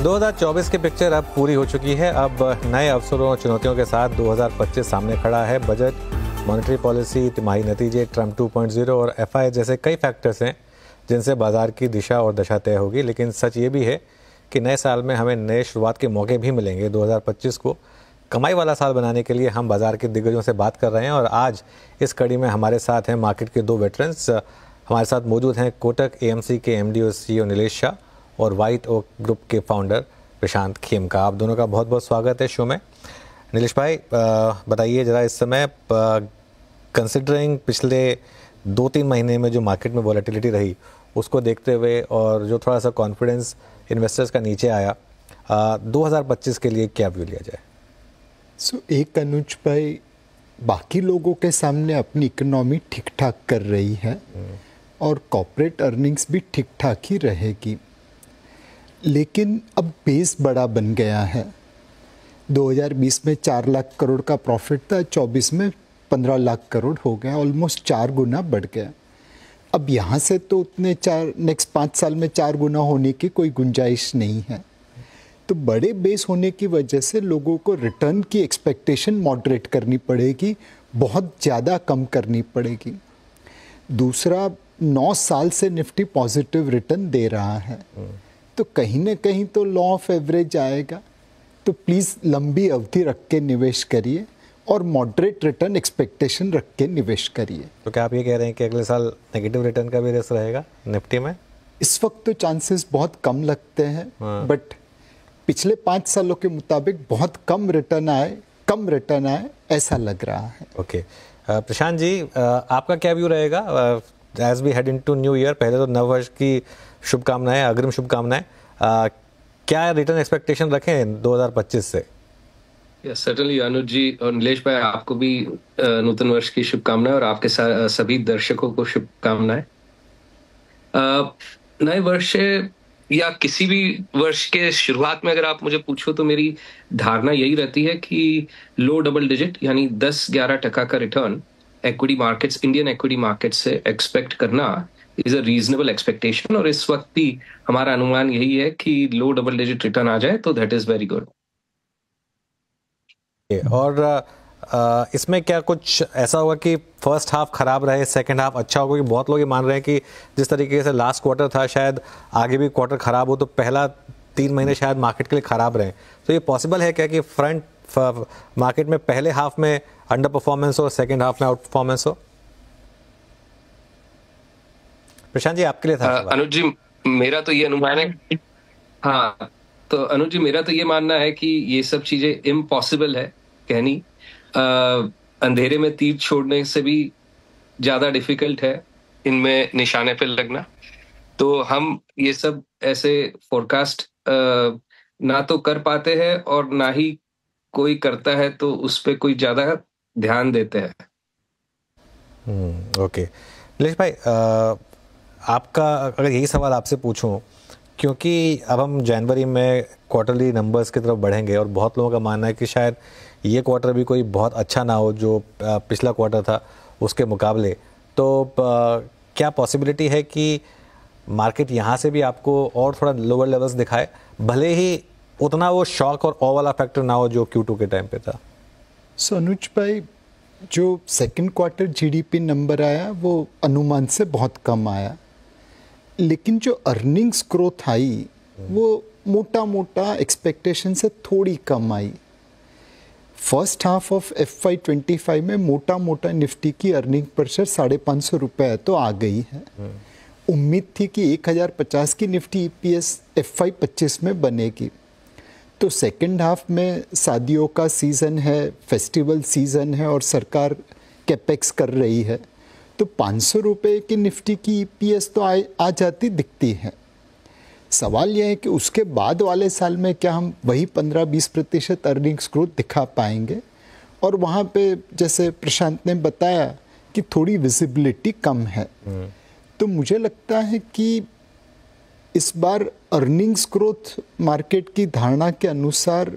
2024 की पिक्चर अब पूरी हो चुकी है। अब नए अवसरों और चुनौतियों के साथ 2025 सामने खड़ा है। बजट, मॉनेटरी पॉलिसी, तिमाही नतीजे, ट्रम्प 2.0 और एफआई जैसे कई फैक्टर्स हैं जिनसे बाजार की दिशा और दशा तय होगी। लेकिन सच ये भी है कि नए साल में हमें नए शुरुआत के मौके भी मिलेंगे। 2025 को कमाई वाला साल बनाने के लिए हम बाजार के दिग्गजों से बात कर रहे हैं और आज इस कड़ी में हमारे साथ हैं मार्केट के दो वेटरन्स। हमारे साथ मौजूद हैं कोटक एएमसी के एमडी और सीईओ नीलेश शाह और व्हाइट ओक ग्रुप के फाउंडर प्रशांत खेमका। आप दोनों का बहुत बहुत स्वागत है शो में। नीलेश भाई, बताइए ज़रा, इस समय कंसिडरिंग पिछले 2-3 महीने में जो मार्केट में वॉलेटिलिटी रही उसको देखते हुए और जो थोड़ा सा कॉन्फिडेंस इन्वेस्टर्स का नीचे आया, 2025 के लिए क्या व्यू लिया जाए? एक अनुज भाई, बाकी लोगों के सामने अपनी इकोनॉमी ठीक ठाक कर रही है और कॉर्पोरेट अर्निंग्स भी ठीक ठाक ही रहेगी, लेकिन अब बेस बड़ा बन गया है। 2020 में 4 लाख करोड़ का प्रॉफिट था, 24 में 15 लाख करोड़ हो गया, ऑलमोस्ट 4 गुना बढ़ गया। अब यहाँ से तो उतने नेक्स्ट 5 साल में 4 गुना होने की कोई गुंजाइश नहीं है। तो बड़े बेस होने की वजह से लोगों को रिटर्न की एक्सपेक्टेशन मॉडरेट करनी पड़ेगी, बहुत ज़्यादा कम करनी पड़ेगी। दूसरा, 9 साल से निफ्टी पॉजिटिव रिटर्न दे रहा है, तो कहीं ना कहीं तो लॉ ऑफ एवरेज आएगा। तो प्लीज़ लंबी अवधि रख के निवेश करिए और मॉडरेट रिटर्न एक्सपेक्टेशन रख के निवेश करिए। तो क्या आप ये कह रहे हैं कि अगले साल नेगेटिव रिटर्न का भी रिस्क रहेगा निफ्टी में? इस वक्त तो चांसेस बहुत कम लगते हैं, बट पिछले 5 सालों के मुताबिक बहुत कम रिटर्न आए ऐसा लग रहा है। ओके, प्रशांत जी, आपका क्या व्यू रहेगा as we head into new year? पहले तो नववर्ष की शुभकामनाएं, अग्रिम शुभकामनाएं। क्या रिटर्न एक्सपेक्टेशन रखें 2025 से? सर्टनली अनुज जी और नीलेश भाई, आपको भी नूतन वर्ष की शुभकामनाएं और आपके सभी दर्शकों को शुभकामनाएं। नए वर्ष या किसी भी वर्ष के शुरुआत में अगर आप मुझे पूछो तो मेरी धारणा यही रहती है कि लो डबल डिजिट यानी 10-11% का return equity markets, Indian equity market से एक्सपेक्ट करना इज अ रीजनेबल एक्सपेक्टेशन। और इस वक्त भी हमारा अनुमान यही है कि लो डबल डिजिट रिटर्न आ जाए तो दैट इज वेरी गुड। और इसमें क्या कुछ ऐसा होगा कि फर्स्ट हाफ खराब रहे, सेकंड हाफ अच्छा होगा? कि बहुत लोग ये मान रहे हैं कि जिस तरीके से लास्ट क्वार्टर था, शायद आगे भी क्वार्टर खराब हो तो पहला 3 महीने शायद मार्केट के लिए खराब रहे। तो ये पॉसिबल है क्या कि फ्रंट मार्केट में पहले हाफ में अंडर परफॉर्मेंस हो, सेकंड हाफ में आउट परफॉर्मेंस हो? प्रशांत जी, आपके लिए था। अनुज जी, मेरा तो ये अनुमान है, हाँ, तो अनुज जी मेरा तो ये मानना है कि ये सब चीजें इम्पॉसिबल है कहनी। अंधेरे में तीर छोड़ने से भी ज्यादा डिफिकल्ट है इनमें निशाने पे लगना। तो हम ये सब ऐसे फोरकास्ट ना तो कर पाते हैं और ना ही कोई करता है, तो उस पे कोई ज्यादा ध्यान देते हैं। ओके, नीलेश भाई, आपका अगर यही सवाल आपसे पूछूं, क्योंकि अब हम जनवरी में क्वार्टरली नंबर्स की तरफ बढ़ेंगे और बहुत लोगों का मानना है कि शायद ये क्वार्टर भी कोई बहुत अच्छा ना हो जो पिछला क्वार्टर था उसके मुकाबले। तो क्या पॉसिबिलिटी है कि मार्केट यहाँ से भी आपको और थोड़ा लोअर लेवल्स दिखाए, भले ही उतना वो शॉक और ऑ वाला फैक्टर ना हो जो Q2 के टाइम पे था? अनुज भाई, जो सेकंड क्वार्टर जीडीपी नंबर आया वो अनुमान से बहुत कम आया, लेकिन जो अर्निंग्स ग्रोथ आई वो मोटा मोटा एक्सपेक्टेशन से थोड़ी कम आई। फर्स्ट हाफ ऑफ FY25 में मोटा मोटा निफ्टी की अर्निंग पर शेयर 550 रुपये तो आ गई है। उम्मीद थी कि 1050 की निफ्टी EPS FY25 में बनेगी। तो सेकंड हाफ में शादियों का सीज़न है, फेस्टिवल सीज़न है और सरकार कैपेक्स कर रही है, तो 500 रुपये की निफ्टी की EPS तो आ जाती दिखती है। सवाल यह है कि उसके बाद वाले साल में क्या हम वही 15-20% अर्निंग्स ग्रोथ दिखा पाएंगे? और वहाँ पे जैसे प्रशांत ने बताया कि थोड़ी विजिबिलिटी कम है। तो मुझे लगता है कि इस बार अर्निंग्स ग्रोथ मार्केट की धारणा के अनुसार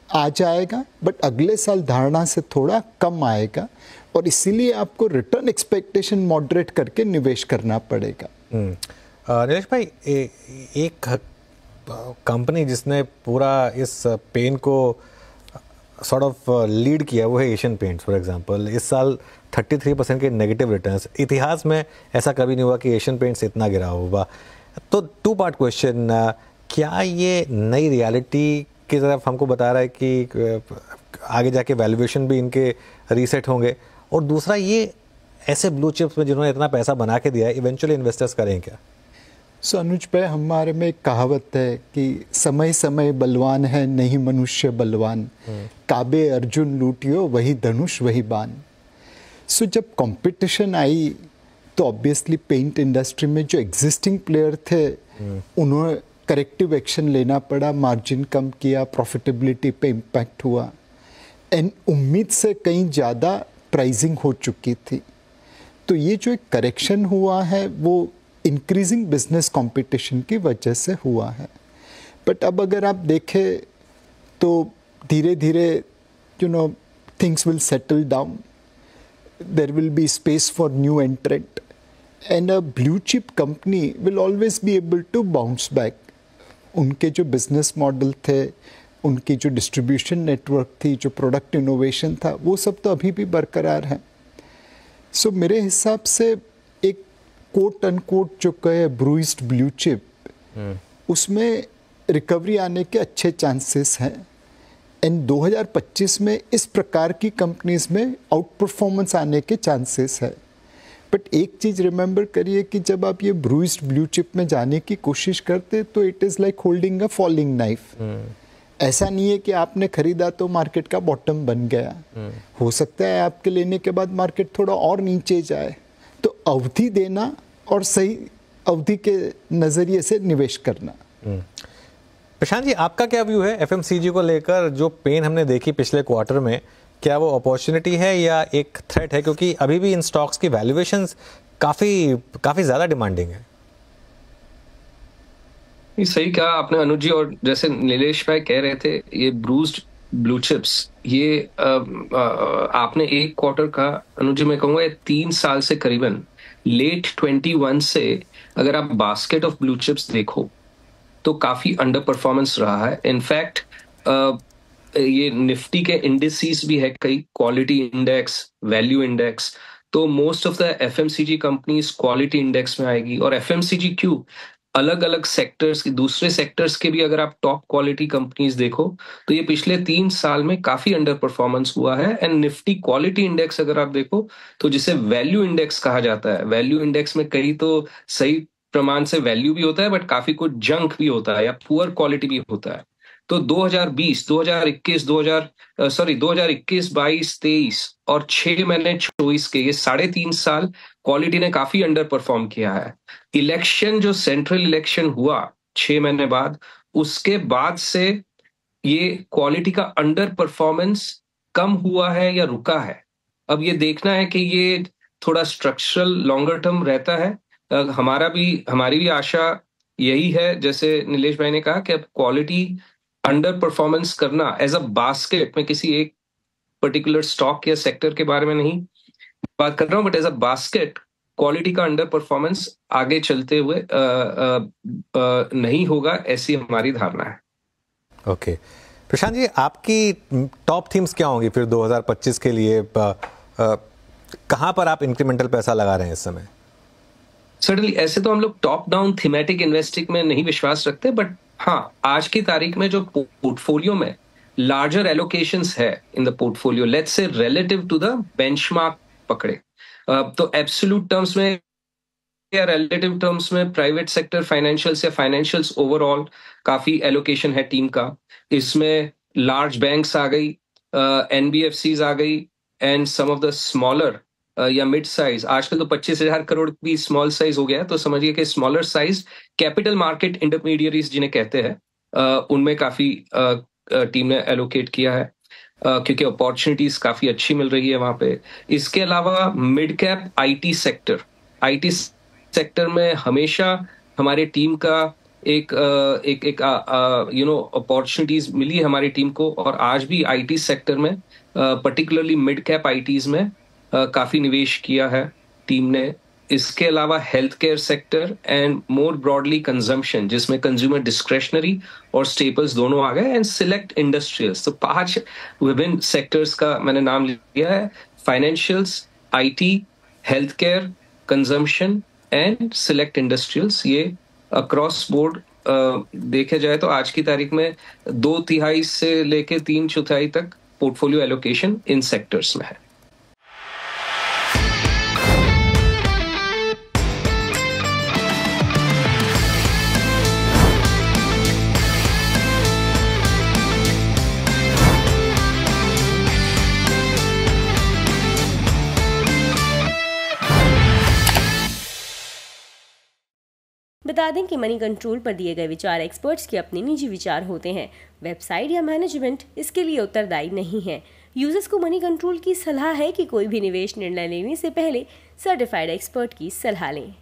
आ जाएगा, बट अगले साल धारणा से थोड़ा कम आएगा और इसीलिए आपको रिटर्न एक्सपेक्टेशन मॉडरेट करके निवेश करना पड़ेगा। नीलेश भाई, एक कंपनी जिसने पूरा इस पेन को सॉर्ट ऑफ लीड किया वो है एशियन पेंट्स फॉर एग्जांपल। इस साल 33% के नेगेटिव रिटर्न्स, इतिहास में ऐसा कभी नहीं हुआ कि एशियन पेंट्स इतना गिरा होगा। तो 2 पार्ट क्वेश्चन, क्या ये नई रियलिटी की तरफ हमको बता रहा है कि आगे जाके वैल्यूएशन भी इनके रीसेट होंगे, और दूसरा ये ऐसे ब्लू चिप्स में जिन्होंने इतना पैसा बना के दिया है इवेंचुअली इन्वेस्टर्स करें क्या? अनुज भाई, हमारे में एक कहावत है कि समय समय बलवान है नहीं मनुष्य बलवान, काबे अर्जुन लूटियो वही धनुष वही बाण। जब कंपटीशन आई तो ऑब्वियसली पेंट इंडस्ट्री में जो एग्जिस्टिंग प्लेयर थे उन्होंने करेक्टिव एक्शन लेना पड़ा, मार्जिन कम किया, प्रॉफिटेबिलिटी पे इम्पैक्ट हुआ, एंड उम्मीद से कहीं ज़्यादा प्राइसिंग हो चुकी थी। तो ये जो एक करेक्शन हुआ है वो इंक्रीजिंग बिजनेस कंपटीशन की वजह से हुआ है। बट अब अगर आप देखें तो धीरे धीरे things will settle down, there will be space for new entrant, and a blue chip company will always be able to bounce back. उनके जो बिजनेस मॉडल थे, उनकी जो डिस्ट्रीब्यूशन नेटवर्क थी, जो प्रोडक्ट इनोवेशन था, वो सब तो अभी भी बरकरार है। मेरे हिसाब से एक कोट अनकोट जो कहे ब्रूइज्ड ब्लू चिप, उसमें रिकवरी आने के अच्छे चांसेस हैं, एंड 2025 में इस प्रकार की कंपनीज में आउट परफॉर्मेंस आने के चांसेस है। बट एक चीज़ रिमेंबर करिए कि जब आप ये ब्रूइज्ड ब्लू चिप में जाने की कोशिश करते तो it is like holding a falling knife. ऐसा नहीं है कि आपने खरीदा तो मार्केट का बॉटम बन गया। हो सकता है आपके लेने के बाद मार्केट थोड़ा और नीचे जाए, तो अवधि देना और सही अवधि के नज़रिए से निवेश करना। प्रशांत जी, आपका क्या व्यू है एफएमसीजी को लेकर? जो पेन हमने देखी पिछले क्वार्टर में, क्या वो अपॉर्चुनिटी है या एक थ्रेट है? क्योंकि अभी भी इन स्टॉक्स की वैल्यूएशंस काफी ज्यादा डिमांडिंग है। सही कहा आपने अनुज जी, और जैसे नीलेश भाई कह रहे थे, ये ब्रूज्ड ब्लू चिप्स, ये आपने एक क्वार्टर का, अनुज जी मैं कहूंगा 3 साल से करीबन लेट 21 से अगर आप बास्केट ऑफ ब्लू चिप्स देखो तो काफी अंडर परफॉर्मेंस रहा है। इनफैक्ट ये निफ्टी के इंडिसेस भी है कई, क्वालिटी इंडेक्स, वैल्यू इंडेक्स, तो most of the FMCG companies quality index में आएगी। और एफएमसीजी क्यों, अलग अलग सेक्टर्स की, दूसरे सेक्टर्स के भी अगर आप टॉप क्वालिटी कंपनीज देखो तो ये पिछले 3 साल में काफी अंडर परफॉर्मेंस हुआ है। एंड निफ्टी क्वालिटी इंडेक्स अगर आप देखो तो जिसे वैल्यू इंडेक्स कहा जाता है, वैल्यू इंडेक्स में कई तो सही प्रमाण से वैल्यू भी होता है बट काफी कुछ जंक भी होता है या पुअर क्वालिटी भी होता है। तो 2020, 2021, 2021, 22, 23 और 6 महीने 24 के, ये 3.5 साल क्वालिटी ने काफी अंडर परफॉर्म किया है। इलेक्शन, जो सेंट्रल इलेक्शन हुआ 6 महीने बाद, उसके बाद से ये क्वालिटी का अंडर परफॉर्मेंस कम हुआ है या रुका है। अब ये देखना है कि ये थोड़ा स्ट्रक्चरल लॉन्गर टर्म रहता है। हमारी भी आशा यही है, जैसे नीलेश भाई ने कहा, कि अब क्वालिटी अंडर परफॉर्मेंस करना एज अ बास्केट, में किसी एक पर्टिकुलर स्टॉक या सेक्टर के बारे में नहीं बात कर रहा हूं, but as a basket quality का अंडर परफॉर्मेंस आगे चलते हुए नहीं होगा, ऐसी हमारी धारणा है। ओके प्रशांत जी, आपकी टॉप थीम्स क्या होंगी फिर 2025 के लिए? कहां पर आप इंक्रीमेंटल पैसा लगा रहे हैं इस समय? सर्टनली, ऐसे तो हम लोग टॉप डाउन थीमेटिक इन्वेस्टिंग में नहीं विश्वास रखते, बट हाँ, आज की तारीख में जो पोर्टफोलियो में लार्जर एलोकेशंस है in the portfolio, let's say relative to the benchmark पकड़े, तो एब्सोल्यूट टर्म्स में या रिलेटिव टर्म्स में प्राइवेट सेक्टर फाइनेंशियल्स या फाइनेंशियल्स ओवरऑल काफी एलोकेशन है टीम का। इसमें लार्ज बैंक्स आ गई, एनबीएफसीज आ गई, and some of the smaller या मिड साइज, आजकल तो 25,000 करोड़ भी स्मॉल साइज हो गया है, तो समझिए कि smaller size capital market intermediaries जिन्हें कहते हैं, उनमें काफी टीम ने एलोकेट किया है, क्योंकि अपॉर्चुनिटीज काफी अच्छी मिल रही है वहां पे। इसके अलावा मिड कैप आईटी सेक्टर में हमेशा हमारे टीम का एक अपॉर्चुनिटीज मिली हमारी टीम को, और आज भी आईटी सेक्टर में पर्टिकुलरली मिड कैप आईटीज में काफी निवेश किया है टीम ने। इसके अलावा health care sector and more broadly consumption, जिसमें कंज्यूमर डिस्क्रेशनरी और स्टेपल्स दोनों आ गए, एंड सिलेक्ट इंडस्ट्रियल्स। तो 5 विभिन्न सेक्टर्स का मैंने नाम लिया है, financials, IT, health care, consumption and select industrials. ये अक्रॉस बोर्ड देखे जाए तो आज की तारीख में 2/3 से लेके 3/4 तक पोर्टफोलियो एलोकेशन इन सेक्टर्स में है। बता दें कि मनी कंट्रोल पर दिए गए विचार एक्सपर्ट्स के अपने निजी विचार होते हैं। वेबसाइट या मैनेजमेंट इसके लिए उत्तरदायी नहीं है। यूजर्स को मनी कंट्रोल की सलाह है कि कोई भी निवेश निर्णय लेने से पहले सर्टिफाइड एक्सपर्ट की सलाह लें।